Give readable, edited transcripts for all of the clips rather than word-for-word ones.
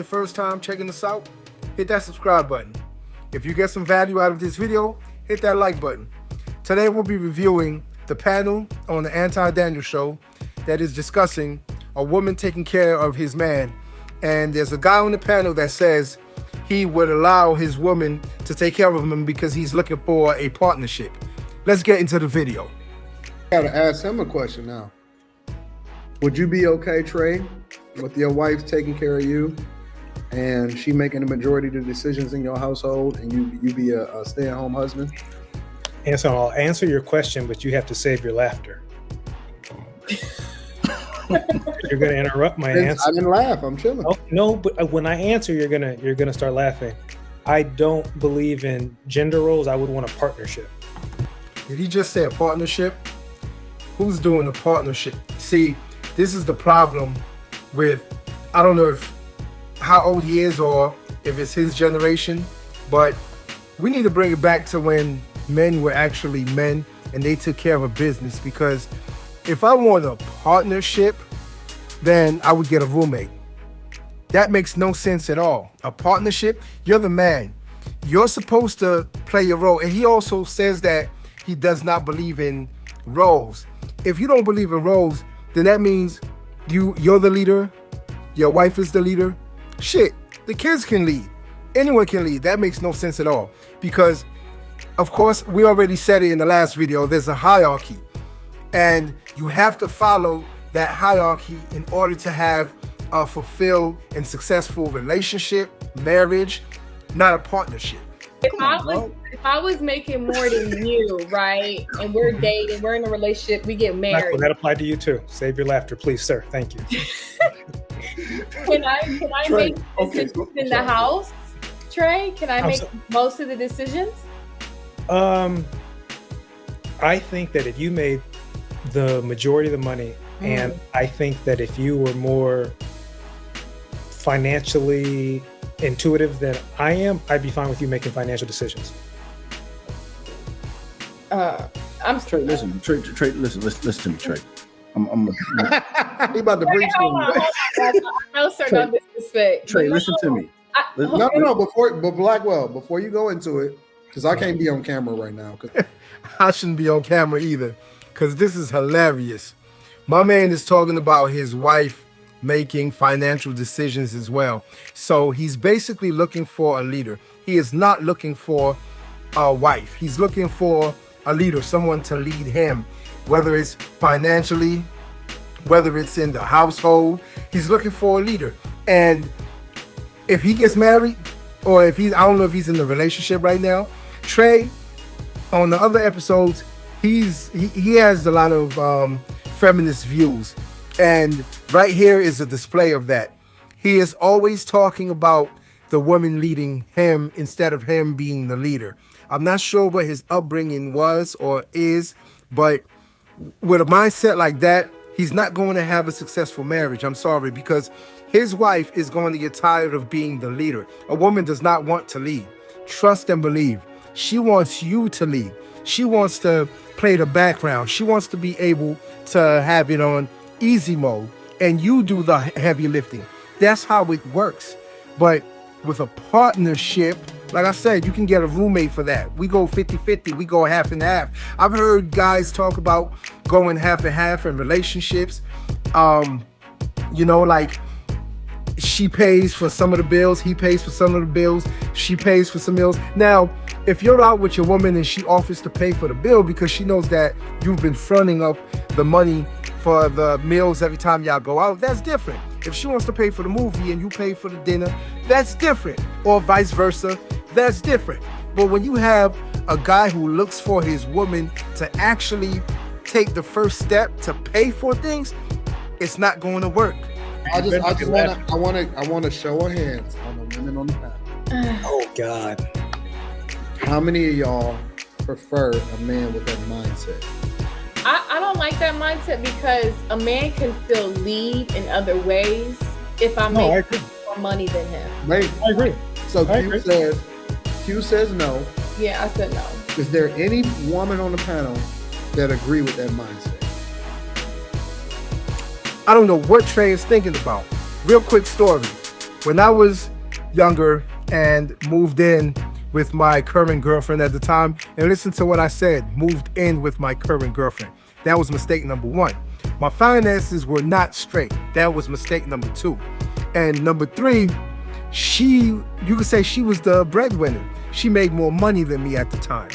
your first time checking us out, hit that subscribe button. If you get some value out of this video, hit that like button. Today we'll be reviewing the panel on the Anti-Daniel show that is discussing a woman taking care of his man. And there's a guy on the panel that says he would allow his woman to take care of him because he's looking for a partnership. Let's get into the video. I gotta ask him a question now. Would you be okay, Trey, with your wife taking care of you and she making the majority of the decisions in your household and you be a stay-at-home husband? And so I'll answer your question, but you have to save your laughter. You're going to interrupt my answer. I didn't laugh. I'm chilling. Oh, no, but when I answer, you're gonna start laughing. I don't believe in gender roles. I would want a partnership. Did he just say a partnership? Who's doing a partnership? See, this is the problem with, I don't know how old he is or if it's his generation, but we need to bring it back to when men were actually men and they took care of a business. Because if I want a partnership, then I would get a roommate. That makes no sense at all. A partnership, you're the man. You're supposed to play your role. And he also says that he does not believe in roles. If you don't believe in roles, then that means you're the leader, your wife is the leader. Shit, the kids can lead. Anyone can lead. That makes no sense at all. Because, of course, we already said it in the last video, there's a hierarchy. And you have to follow that hierarchy in order to have a fulfilled and successful relationship, marriage, not a partnership. If I was making more than you, right, and we're dating, we're in a relationship, we get married. Michael, that applied to you too. Save your laughter, please, sir. Thank you. Can I make decisions in the house, Trey? Can I make most of the decisions? I think that if you made the majority of the money, and I think that if you were more financially intuitive than I am, I'd be fine with you making financial decisions. Trey, listen. Trey, listen to me, Trey. He about to breach me. I'll start on disrespect. Trey, listen to me. No. But Blackwell, before you go into it, because I can't be on camera right now. I shouldn't be on camera either, because this is hilarious. My man is talking about his wife making financial decisions as well. So he's basically looking for a leader. He is not looking for a wife. He's looking for a leader, someone to lead him, whether it's financially, whether it's in the household. He's looking for a leader. And if he gets married, or if I don't know if he's in a relationship right now, Trey, on the other episodes, he has a lot of feminist views. And right here is a display of that. He is always talking about the woman leading him instead of him being the leader. I'm not sure what his upbringing was or is, but with a mindset like that, he's not going to have a successful marriage. I'm sorry, because his wife is going to get tired of being the leader. A woman does not want to lead. Trust and believe. She wants you to lead. She wants to play the background. She wants to be able to have it on easy mode and you do the heavy lifting. That's how it works. But with a partnership, like I said, you can get a roommate for that. We go 50-50, we go half and half. I've heard guys talk about going half and half in relationships. Like she pays for some of the bills, he pays for some of the bills, she pays for some meals. Now, if you're out with your woman and she offers to pay for the bill because she knows that you've been fronting up the money for the meals every time y'all go out, that's different. If she wants to pay for the movie and you pay for the dinner, that's different. Or vice versa, that's different. But when you have a guy who looks for his woman to actually take the first step to pay for things, it's not going to work. I want to show of hands on the women on the panel. Oh God. How many of y'all prefer a man with that mindset? I don't like that mindset because a man can still lead in other ways if I make more money than him. Right. I agree. So Q says no. Yeah, I said no. Is there any woman on the panel that agree with that mindset? I don't know what Trey is thinking about. Real quick story. When I was younger and moved in with my current girlfriend at the time, and listen to what I said, moved in with my current girlfriend. That was mistake number one. My finances were not straight. That was mistake number two. And number three, you could say she was the breadwinner. She made more money than me at the time.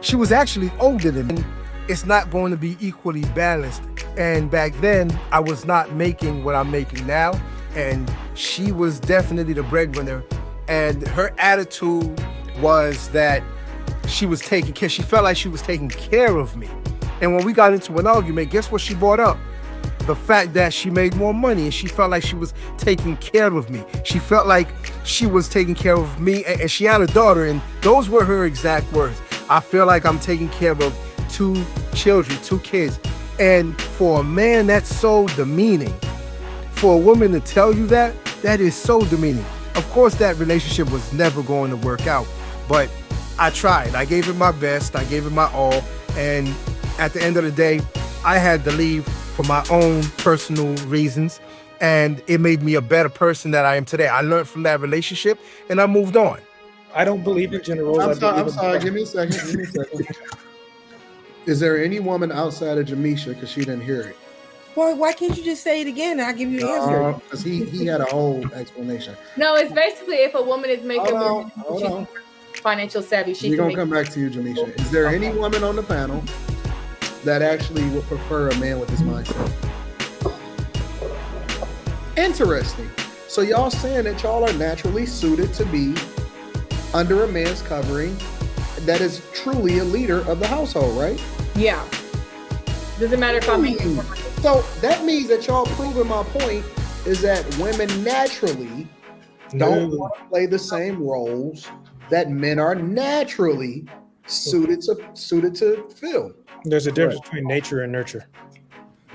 She was actually older than me. It's not going to be equally balanced. And back then, I was not making what I'm making now. And she was definitely the breadwinner. And her attitude was that she felt like she was taking care of me. And when we got into an argument, guess what she brought up? The fact that she made more money and she felt like she was taking care of me. She felt like she was taking care of me, and she had a daughter, and those were her exact words. I feel like I'm taking care of two children, two kids. And for a man, that's so demeaning. For a woman to tell you that is so demeaning. Of course, that relationship was never going to work out, but I tried. I gave it my best. I gave it my all. And at the end of the day, I had to leave for my own personal reasons, and it made me a better person that I am today. I learned from that relationship, and I moved on. I don't believe in gender roles. I'm sorry. Give me a second. Is there any woman outside of Jamisha, because she didn't hear it? Well, why can't you just say it again and I'll give you the answer? Because he had a whole explanation. No, it's basically if a woman is making Hold on. financial savvy, We're going to come back to you, Jamisha. Is there any woman on the panel that actually would prefer a man with this mindset? Interesting. So y'all saying that y'all are naturally suited to be under a man's covering that is truly a leader of the household, right? Yeah. Doesn't matter if I'm making more money. So that means that y'all proving my point is that women naturally don't want to play the same roles that men are naturally suited to fill. There's a difference between nature and nurture.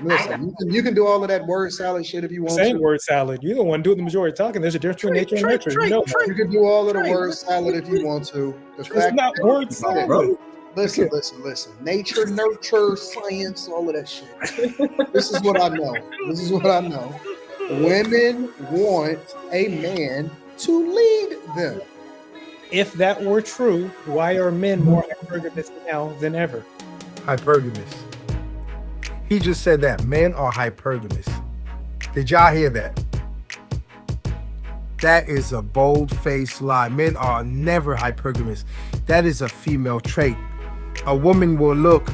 Listen, you can do all of that word salad shit if you want Same to. word salad. You're the one doing the majority of talking. There's a difference between nature and nurture. You know that. You can do all of the word salad if you want to. It's not word salad, bro. Listen. Nature, nurture, science, all of that shit. This is what I know. Women want a man to lead them. If that were true, why are men more hypergamous now than ever? Hypergamous. He just said that men are hypergamous. Did y'all hear that? That is a bold-faced lie. Men are never hypergamous. That is a female trait. A woman will look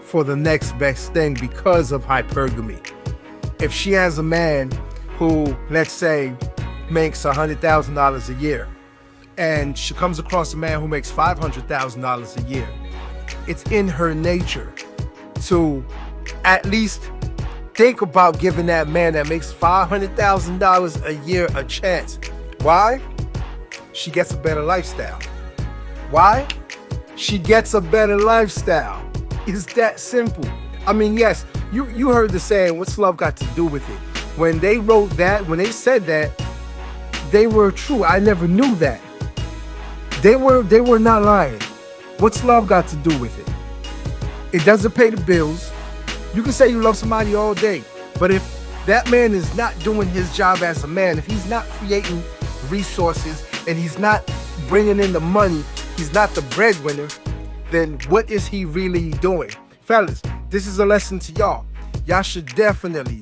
for the next best thing because of hypergamy. If she has a man who, let's say, makes $100,000 a year, and she comes across a man who makes $500,000 a year, it's in her nature to at least think about giving that man that makes $500,000 a year a chance. Why? She gets a better lifestyle. Why? She gets a better lifestyle. It's that simple. I mean, yes, you heard the saying, what's love got to do with it? When they wrote that, when they said that, they were true. I never knew that. They were not lying. What's love got to do with it? It doesn't pay the bills. You can say you love somebody all day, but if that man is not doing his job as a man, if he's not creating resources and he's not bringing in the money, he's not the breadwinner, then what is he really doing? Fellas, this is a lesson to y'all. Y'all should definitely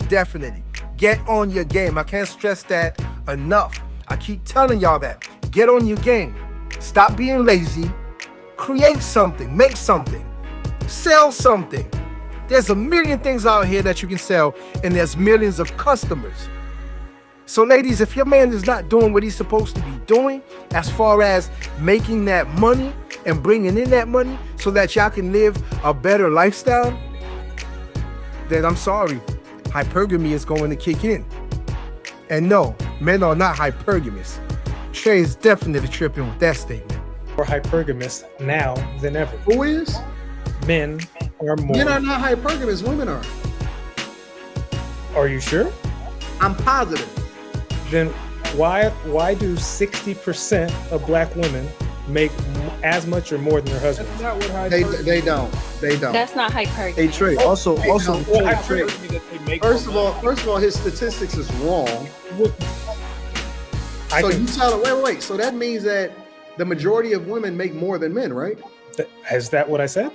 get on your game. I can't stress that enough. I keep telling y'all that. Get on your game. Stop being lazy. Create something. Make something. Sell something. There's a million things out here that you can sell, and there's millions of customers. So ladies, if your man is not doing what he's supposed to be doing as far as making that money and bringing in that money so that y'all can live a better lifestyle, then I'm sorry, hypergamy is going to kick in. And no, men are not hypergamous. Trey is definitely tripping with that statement. More hypergamous now than ever. Who is? Men are more. Men are not hypergamous, women are. Are you sure? I'm positive. Then why do 60% of black women make as much or more than their husbands? That's not what They don't. That's not hypergamy. Hey Trey, also, Trey, First of all, his statistics is wrong. So you tell them, wait. So that means that the majority of women make more than men, right? Is that what I said?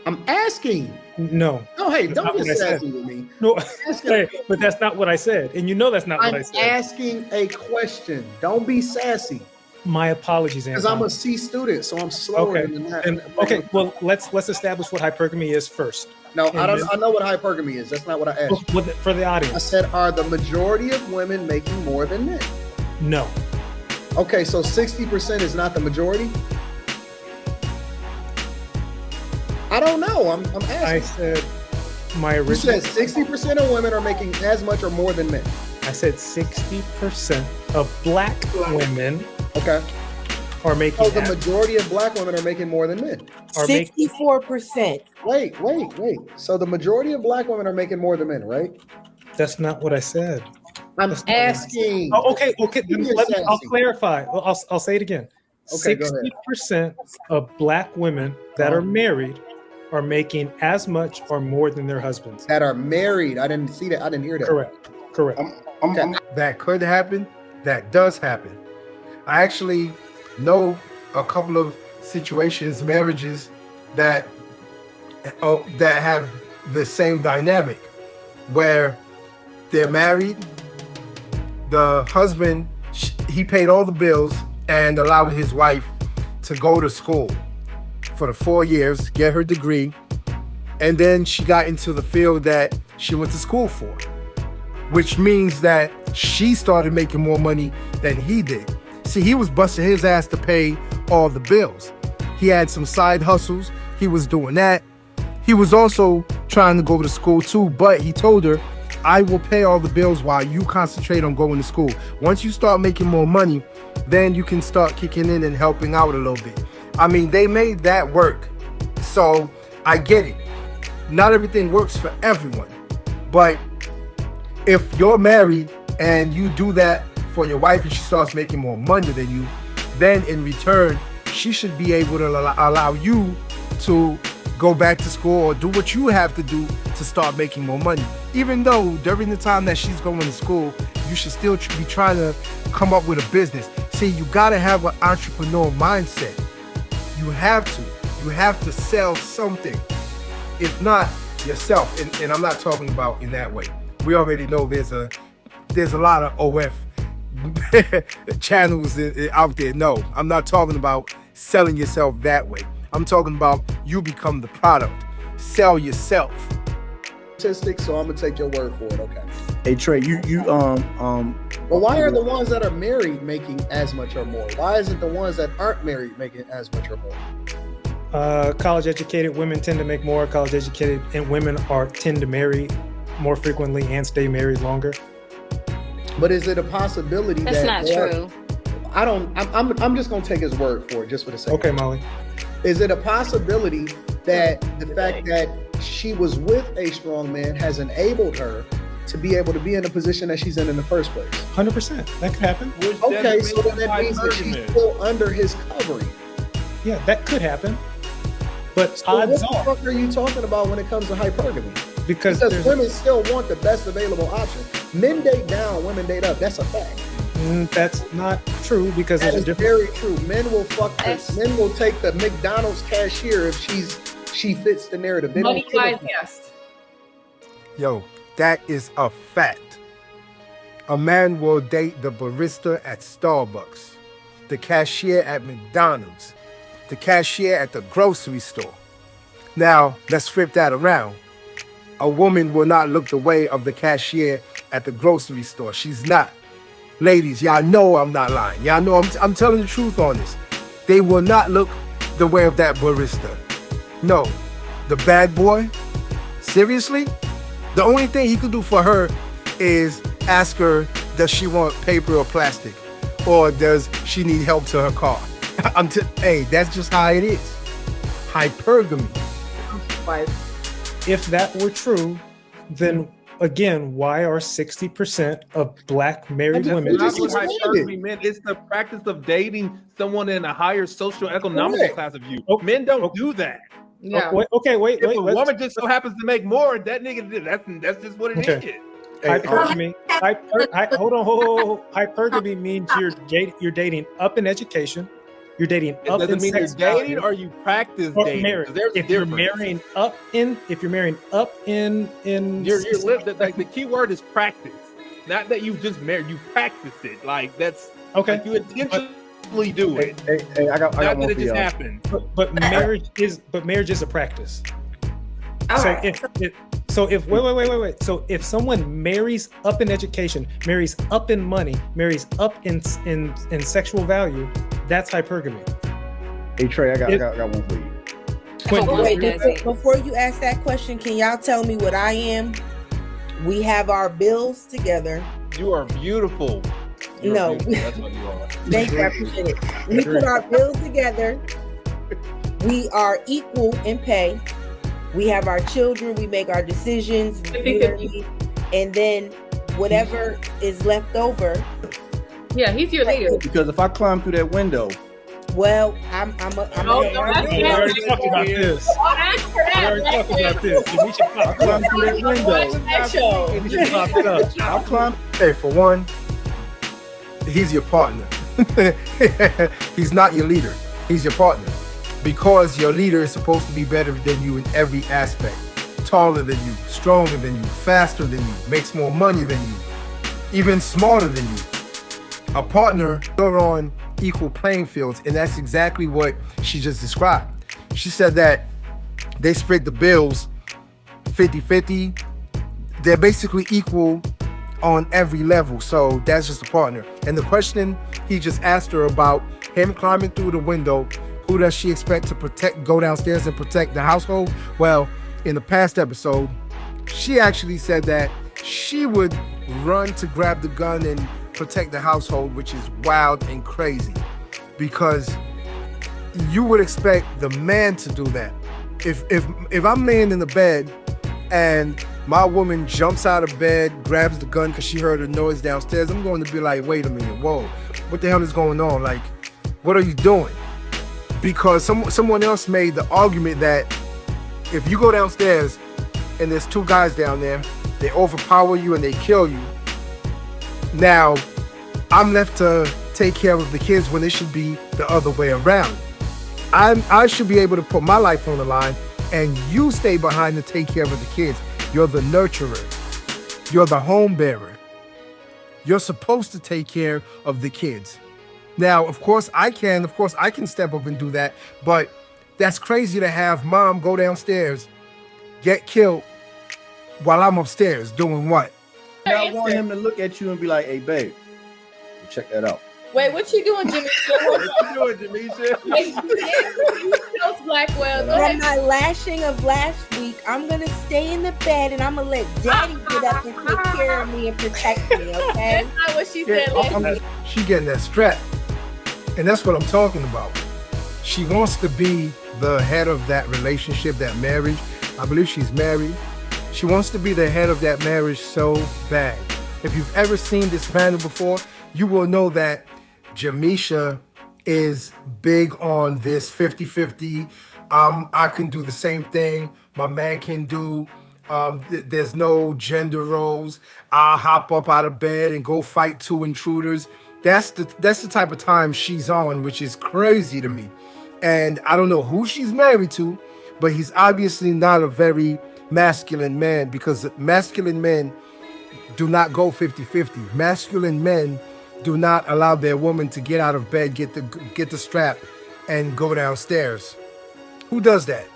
I'm asking. No. No, hey, That's don't not get what I said. sassy with me. No, hey, but that's not what I said. And you know that's not what I said. I'm asking a question. Don't be sassy. My apologies, Because Anton. I'm a C student, so I'm slower than that. Okay, well, let's establish what hypergamy is first. No, I know what hypergamy is. That's not what I asked. For the audience. I said, are the majority of women making more than men? No. Okay, so 60% is not the majority? I don't know. I'm asking. I said my You original. said 60% of women are making as much or more than men. I said 60% of black women Okay. are making. So the majority of black women are making more than men. 64%. Wait. So the majority of black women are making more than men, right? That's not what I said. I'm asking. Oh, okay. Then I'll clarify. I'll say it again. Okay, go ahead. 60% of black women that are married are making as much or more than their husbands. That are married. I didn't see that. I didn't hear that. Correct. Okay. That could happen. That does happen. I actually know a couple of situations, marriages that have the same dynamic, where they're married. The husband, he paid all the bills and allowed his wife to go to school for the 4 years, get her degree, and then she got into the field that she went to school for, which means that she started making more money than he did. See, he was busting his ass to pay all the bills. He had some side hustles. He was doing that. He was also trying to go to school too, but he told her, I will pay all the bills while you concentrate on going to school. Once you start making more money, then you can start kicking in and helping out a little bit. I mean, they made that work. So I get it. Not everything works for everyone. But if you're married and you do that for your wife and she starts making more money than you, then in return, she should be able to allow you to go back to school or do what you have to do to start making more money. Even though during the time that she's going to school, you should still be trying to come up with a business. See, you got to have an entrepreneur mindset. You have to. You have to sell something. If not, yourself. And I'm not talking about in that way. We already know there's a lot of OF channels out there. No, I'm not talking about selling yourself that way. I'm talking about you become the product. Sell yourself. Statistics, so I'm gonna take your word for it. Okay. Hey Trey, you But why are the ones that are married making as much or more? Why isn't the ones that aren't married making as much or more? College educated women tend to make more. College educated and women tend to marry more frequently and stay married longer. But is it a possibility That's that not true. I'm just gonna take his word for it just for the sake. Okay, Molly. Is it a possibility that the fact that she was with a strong man has enabled her to be able to be in the position that she's in the first place? 100%. That could happen. Okay, so then that means that she's still under his covering. Yeah, that could happen. But So what odds the are, fuck are you talking about when it comes to hypergamy? because women still want the best available option. Men date down, women date up. That's a fact. That's not true because That there's a is difference. very true. Men will men will take the McDonald's cashier if she fits the narrative. They Money don't give a wise, fuck. yes. Yo, that is a fact. A man will date the barista at Starbucks, the cashier at McDonald's, the cashier at the grocery store. Now, let's flip that around. A woman will not look the way of the cashier at the grocery store. She's not. Ladies, y'all know I'm not lying. Y'all know I'm telling the truth on this. They will not look the way of that barista. No. The bad boy? Seriously? The only thing he could do for her is ask her, does she want paper or plastic? Or does she need help to her car? Hey, that's just how it is. Hypergamy. If that were true, then again, why are 60% of black married women? Not what hypergamy meant. It's the practice of dating someone in a higher socioeconomic class of you. Men don't do that. Yeah. Wait. If a woman just so happens to make more, that nigga, that's just what it is. Hypergamy. Hold on. Hypergamy means you're dating up in education. You're dating It up in doesn't mean you're sex dating value, or you practice or dating. marriage. 'Cause there's a If you're difference. marrying up in Like the key word is practice. Not that you just married, you practice it. Like that's okay. like you intentionally do it. Hey, I got Not that one it for just y'all. happens. But marriage is a practice. All So right. wait. So if someone marries up in education, marries up in money, marries up in sexual value, that's hypergamy. Hey Trey, I got one for you. Quentin, But wait, you agree with that? before you ask that question, can y'all tell me what I am? We have our bills together. You are beautiful. You are No. beautiful. That's what you are. Thank you, I appreciate it. We put our bills together. We are equal in pay. We have our children. We make our decisions. And then whatever is left over, Yeah, he's your leader. Because if I climb through that window, well, I'm No, a- that's We already talked about this. Don't ask for We that. already talked about this. Demetria popped climb up. through that window. That show. Demetria popped it up. I'll climb. Hey, for one, he's your partner. He's not your leader. He's your partner. Because your leader is supposed to be better than you in every aspect. Taller than you, stronger than you, faster than you, makes more money than you, even smarter than you. A partner, you're on equal playing fields, and that's exactly what she just described. She said that they split the bills 50-50. They're basically equal on every level, so that's just a partner. And the question he just asked her about him climbing through the window, who does she expect to protect, go downstairs and protect the household? Well, in the past episode, she actually said that she would run to grab the gun and protect the household, which is wild and crazy, because you would expect the man to do that. If I'm laying in the bed and my woman jumps out of bed, grabs the gun because she heard a noise downstairs, I'm going to be like, wait a minute, whoa, what the hell is going on? Like, what are you doing? Because someone else made the argument that if you go downstairs and there's two guys down there, they overpower you and they kill you. Now, I'm left to take care of the kids when it should be the other way around. I should be able to put my life on the line and you stay behind to take care of the kids. You're the nurturer. You're the home bearer. You're supposed to take care of the kids. Now, of course I can step up and do that, but that's crazy to have mom go downstairs, get killed while I'm upstairs doing what? I want him to look at you and be like, hey, babe, check that out. Wait, what you doing, Jimmy? What you doing, Jamisha? Blackwell, go From ahead. my lashing of last week, I'm gonna stay in the bed and I'm gonna let Daddy get up and take care of me and protect me. Okay? That's not what she said. Last She getting that strap. And that's what I'm talking about. She wants to be the head of that relationship, that marriage. I believe she's married. She wants to be the head of that marriage so bad. If you've ever seen this panel before, you will know that Jamisha is big on this 50-50. I can do the same thing. My man can do. There's no gender roles. I'll hop up out of bed and go fight two intruders. That's the type of time she's on, which is crazy to me. And I don't know who she's married to, but he's obviously not a very masculine man, because masculine men do not go 50-50. Masculine men do not allow their woman to get out of bed, get the strap, and go downstairs. Who does that?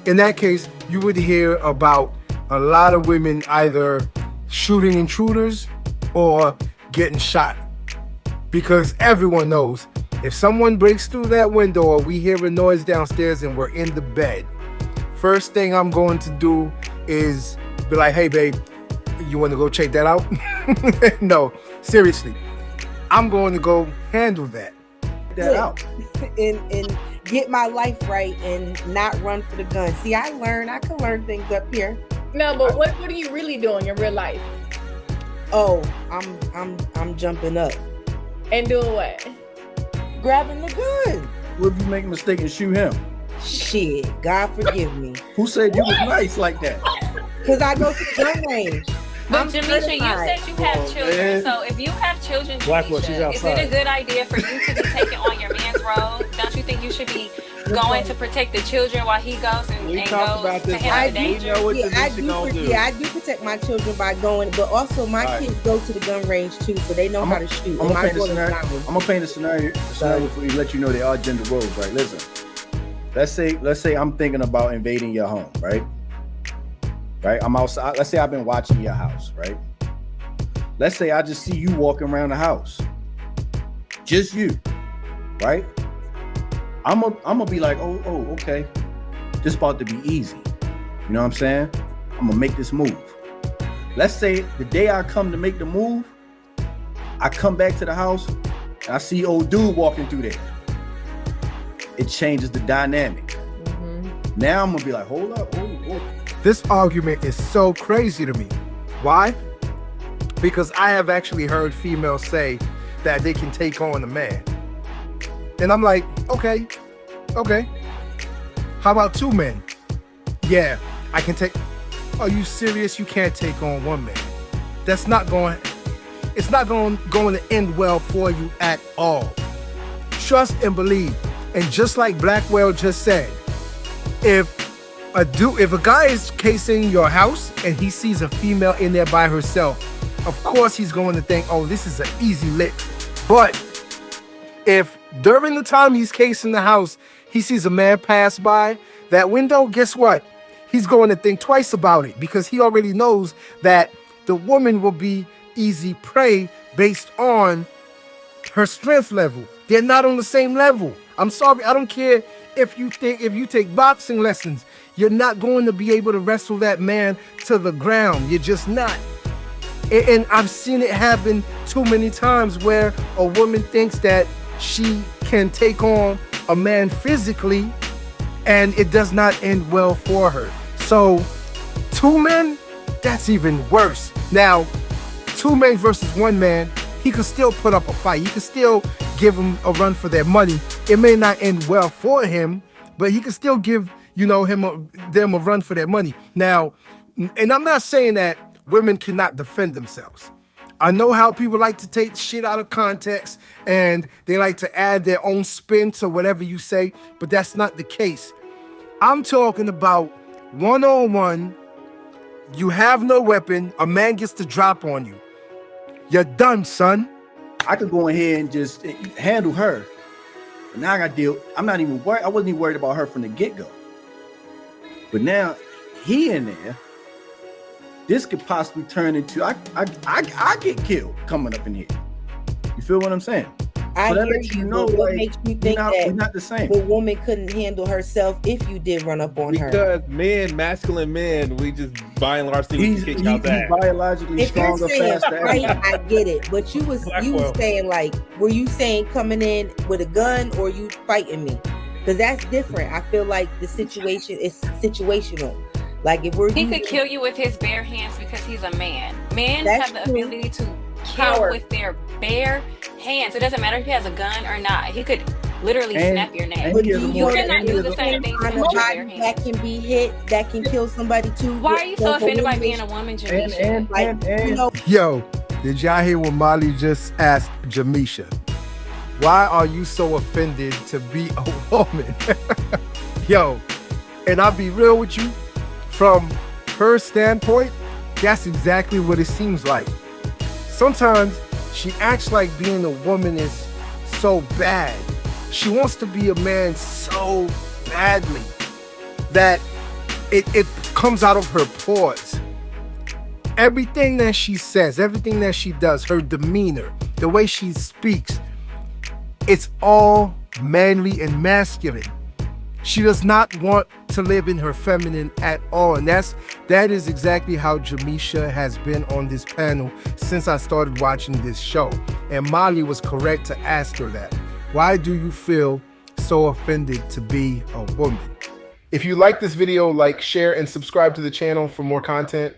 In that case, you would hear about a lot of women either shooting intruders or getting shot. Because everyone knows, if someone breaks through that window or we hear a noise downstairs and we're in the bed, first thing I'm going to do is be like, hey babe, you want to go check that out? No, seriously. I'm going to go handle that out. and get my life right and not run for the gun. See, I can learn things up here. No, but what are you really doing in real life? Oh, I'm jumping up. And doing what? Grabbing the gun. What if you make a mistake and shoot him? Shit, God forgive me. Who said you was nice like that? Cause I go to the gun range. But Jamisha, you said you have children. man. So if you have children, Blackwell, she's Jamisha, is it outside. a good idea for you to be taking on your man's role? Don't you think you should be going to protect the children while he goes and We goes talked about to this. handle I the do, danger? know what yeah, I Jamisha do, gonna do. yeah, I do protect my children by going, but also my All right. kids go to the gun range too, so they know how to shoot. I'm And gonna my paint a daughter's scenario. not one. I'm gonna paint a scenario for you, let you know there are gender roles, right? Listen, let's say I'm thinking about invading your home, right? Right? I'm outside. Let's say I've been watching your house, right? Let's say I just see you walking around the house, just you, right? I'm gonna be like, oh, okay, this about to be easy. You know what I'm saying? I'm gonna make this move. Let's say the day I come to make the move, I come back to the house and I see old dude walking through there. It changes the dynamic. Now I'm gonna be like, hold up. This argument is so crazy to me. Why? Because I have actually heard females say that they can take on a man. And I'm like, okay. How about two men? Yeah, I can take. Are you serious? You can't take on one man. It's not going to end well for you at all. Trust and believe. And just like Blackwell just said, if a guy is casing your house and he sees a female in there by herself, of course he's going to think, oh, this is an easy lick. But if during the time he's casing the house, he sees a man pass by that window, guess what? He's going to think twice about it because he already knows that the woman will be easy prey based on her strength level. They're not on the same level. I'm sorry, I don't care if you take boxing lessons, you're not going to be able to wrestle that man to the ground. You're just not. And I've seen it happen too many times where a woman thinks that she can take on a man physically and it does not end well for her. So two men, that's even worse. Now, two men versus one man, he could still put up a fight. He could still give them a run for their money. It may not end well for him, but he could still give, them a run for their money. Now, and I'm not saying that women cannot defend themselves. I know how people like to take shit out of context and they like to add their own spin to whatever you say, but that's not the case. I'm talking about one-on-one, you have no weapon, a man gets to drop on you. You're done, son. I could go in here and just handle her. But now I got to deal. I'm not even worried. I wasn't even worried about her from the get-go. But now he in there. This could possibly turn into I get killed coming up in here. You feel what I'm saying? I So that hear lets you, you know, but what like, makes you we're think not that the same. the woman couldn't handle herself if you did run up on her? Because masculine men, we just by and large He's kick y'all ass. biologically If you're stronger, saying faster. fight, I get it. But you was saying like, were you saying coming in with a gun or you fighting me? Because that's different. I feel like the situation is situational. Like if He could kill you with his bare hands because he's a man. Men That's have the true. ability to kill Power. with their bare hands. It doesn't matter if he has a gun or not. He could literally And- snap your neck. and But he do has a you You more- know cannot and he do has the a- same things on with a your body bare that hands. can be hit, that can kill somebody too? Why are you so The offended by woman being is- a woman, Jamisha? Like, Yo, did y'all hear what Molly just asked Jamisha? Why are you so offended to be a woman? Yo, and I'll be real with you, from her standpoint, that's exactly what it seems like. Sometimes she acts like being a woman is so bad. She wants to be a man so badly that it comes out of her pores. Everything that she says, everything that she does, her demeanor, the way she speaks, it's all manly and masculine. She does not want to live in her feminine at all. And that is exactly how Jamisha has been on this panel since I started watching this show. And Molly was correct to ask her that. Why do you feel so offended to be a woman? If you like this video, like, share, and subscribe to the channel for more content.